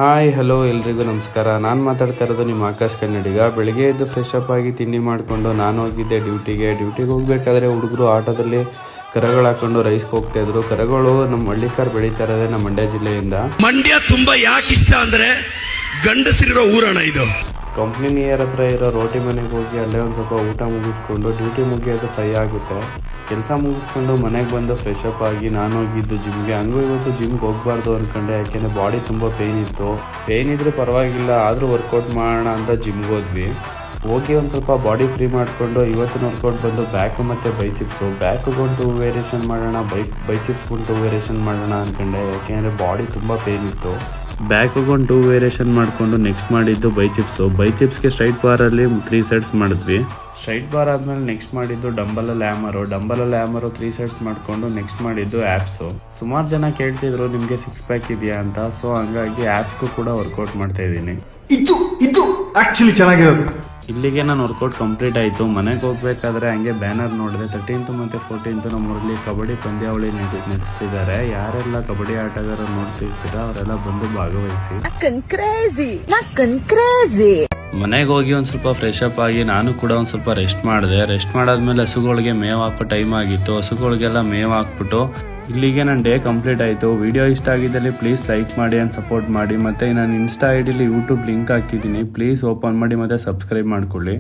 Hi hello ಎಲ್ರಿಗೂ ನಮಸ್ಕಾರ. ನಾನು ಮಾತಾಡ್ತಾ ಇರೋದು ನಿಮ್ಮ ಆಕಾಶ್ ಕನ್ನಡಿಗ. ಬೆಳಗ್ಗೆ ಎದ್ದು ಫ್ರೆಶ್ ಅಪ್ ಆಗಿ ತಿಂಡಿ ಮಾಡಿಕೊಂಡು ನಾನು ಹೋಗಿದ್ದೆ ಡ್ಯೂಟಿಗೆ ಹೋಗಬೇಕಾದ್ರೆ ಹುಡುಗರು ಆಟೋದಲ್ಲಿ ಕರಗಳು ಹಾಕೊಂಡು ರೈಸ್ಗೆ ಹೋಗ್ತಾ ಇದ್ರು. ಕರಗಳು ನಮ್ಮ ಹಳ್ಳಿಕಾರ್ ಬೆಳೀತಾ ಇರೋದೇ ನಮ್ಮ ಮಂಡ್ಯ ಜಿಲ್ಲೆಯಿಂದ. ಮಂಡ್ಯ ತುಂಬಾ ಯಾಕೆ ಇಷ್ಟ ಅಂದ್ರೆ ಗಂಡಸರಿರೋ ಊರಣ ಇದು. ಕಂಪ್ನಿ ನಿಯರ್ ಹತ್ರ ಇರೋ ರೋಟಿ ಮನೆಗೆ ಹೋಗಿ ಅಲ್ಲೇ ಒಂದು ಸ್ವಲ್ಪ ಊಟ ಮುಗಿಸ್ಕೊಂಡು ಡ್ಯೂಟಿ ಮುಗಿಯೋದು 5 ಆಗುತ್ತೆ. ಕೆಲಸ ಮುಗಿಸ್ಕೊಂಡು ಮನೆಗೆ ಬಂದು ಫ್ರೆಶ್ ಅಪ್ ಆಗಿ ನಾನು ಹೋಗಿದ್ದು ಜಿಮ್ಗೆ. ಹಂಗೂ ಇವತ್ತು ಜಿಮ್ಗೆ ಹೋಗ್ಬಾರ್ದು ಅಂದ್ಕೊಂಡೆ, ಯಾಕೆಂದರೆ ಬಾಡಿ ತುಂಬ ಪೇಯ್ನ್ ಇತ್ತು. ಪೇಯ್ನ್ ಇದ್ರೂ ಪರವಾಗಿಲ್ಲ, ಆದರೂ ವರ್ಕೌಟ್ ಮಾಡೋಣ ಅಂತ ಜಿಮ್ಗೆ ಹೋದ್ವಿ. ಹೋಗಿ ಒಂದು ಸ್ವಲ್ಪ ಬಾಡಿ ಫ್ರೀ ಮಾಡಿಕೊಂಡು ಇವತ್ತಿನ ವರ್ಕೌಟ್ ಬಂದು ಬ್ಯಾಕು ಮತ್ತು ಬೈಚಿಪ್ಸು. ಬ್ಯಾಕ್ಗೊಂದು 2 ವೇರಿಯೇಷನ್ ಮಾಡೋಣ, ಬೈಚಿಪ್ಸ್ಗೊಂದು 2 ವೇರಿಯೇಷನ್ ಮಾಡೋಣ ಅಂದ್ಕೊಂಡೆ, ಯಾಕೆಂದರೆ ಬಾಡಿ ತುಂಬ ಪೇಯ್ನ್ ಇತ್ತು. ಬ್ಯಾಕ್ಗೊಂದು 2 ವೇರಿಯೇಷನ್ ಮಾಡಿಕೊಂಡು ನೆಕ್ಸ್ಟ್ ಮಾಡಿದ್ದು ಬೈಚಿಪ್ಸ್ಗೆ ಸ್ಟ್ರೈಟ್ ಬಾರಲ್ಲಿ 3 ಸೆಟ್ಸ್ ಮಾಡಿದ್ವಿ. ಸ್ಟ್ರೈಟ್ ಬಾರ್ ಆದಮೇಲೆ ನೆಕ್ಸ್ಟ್ ಮಾಡಿದ್ದು ಡಂಬಲಲ್ಲಿ ಹ್ಯಾಮರು 3 ಸೆಟ್ಸ್ ಮಾಡಿಕೊಂಡು ನೆಕ್ಸ್ಟ್ ಮಾಡಿದ್ದು ಆ್ಯಪ್ಸು. ಸುಮಾರು ಜನ ಕೇಳ್ತಿದ್ರು ನಿಮಗೆ 6 ಪ್ಯಾಕ್ ಇದೆಯಾ ಅಂತ. ಸೊ ಹಂಗಾಗಿ ಆ್ಯಪ್ಸ್ಗೂ ಕೂಡ ವರ್ಕೌಟ್ ಮಾಡ್ತಾ ಇದ್ದೀನಿ. ಇದು ಆಕ್ಚುಲಿ ಚೆನ್ನಾಗಿರೋದು. ಇಲ್ಲಿಗೆ ನಾನು ವರ್ಕೌಟ್ ಕಂಪ್ಲೀಟ್ ಆಯಿತು. ಮನೆಗೆ ಹೋಗ್ಬೇಕಾದ್ರೆ ಹಂಗೆ ಬ್ಯಾನರ್ ನೋಡಿದೆ. 13th ಮತ್ತು 14th ನಮ್ಮೂರಲ್ಲಿ ಕಬಡ್ಡಿ ಪಂದ್ಯಾವಳಿ ನಡೆಸ್ತಿದ್ದಾರೆ. ಯಾರೆಲ್ಲ ಕಬಡ್ಡಿ ಆಟಗಾರರು ನೋಡ್ತಿರ್ತೀರಾ ಅವರೆಲ್ಲ ಬಂದು ಭಾಗವಹಿಸಿ. ಮನೆಗೆ ಹೋಗಿ ಒಂದು ಸ್ವಲ್ಪ ಫ್ರೆಶ್ ಅಪ್ ಆಗಿ ನಾನು ಕೂಡ ಒಂದು ಸ್ವಲ್ಪ ರೆಸ್ಟ್ ಮಾಡಿದೆ. ರೆಸ್ಟ್ ಮಾಡಾದ್ಮೇಲೆ ಹಸುಗಳಿಗೆ ಮೇವು ಹಾಕೋ ಟೈಮ್ ಆಗಿತ್ತು. ಹಸುಗಳಿಗೆಲ್ಲ ಮೇವು ಹಾಕ್ಬಿಟ್ಟು ಇಲ್ಲಿಗೆ ನನ್ನ ಡೇ ಕಂಪ್ಲೀಟ್ ಆಯಿತು. ವಿಡಿಯೋ ಇಷ್ಟ ಆಗಿದ್ದಲ್ಲಿ ಪ್ಲೀಸ್ ಲೈಕ್ ಮಾಡಿ ಆ್ಯಂಡ್ ಸಪೋರ್ಟ್ ಮಾಡಿ. ಮತ್ತು ನಾನು ಇನ್ಸ್ಟಾ ಐಡಿಲಿ ಯೂಟ್ಯೂಬ್ ಲಿಂಕ್ ಹಾಕಿದ್ದೀನಿ, ಪ್ಲೀಸ್ ಓಪನ್ ಮಾಡಿ ಮತ್ತು ಸಬ್ಸ್ಕ್ರೈಬ್ ಮಾಡ್ಕೊಳ್ಳಿ.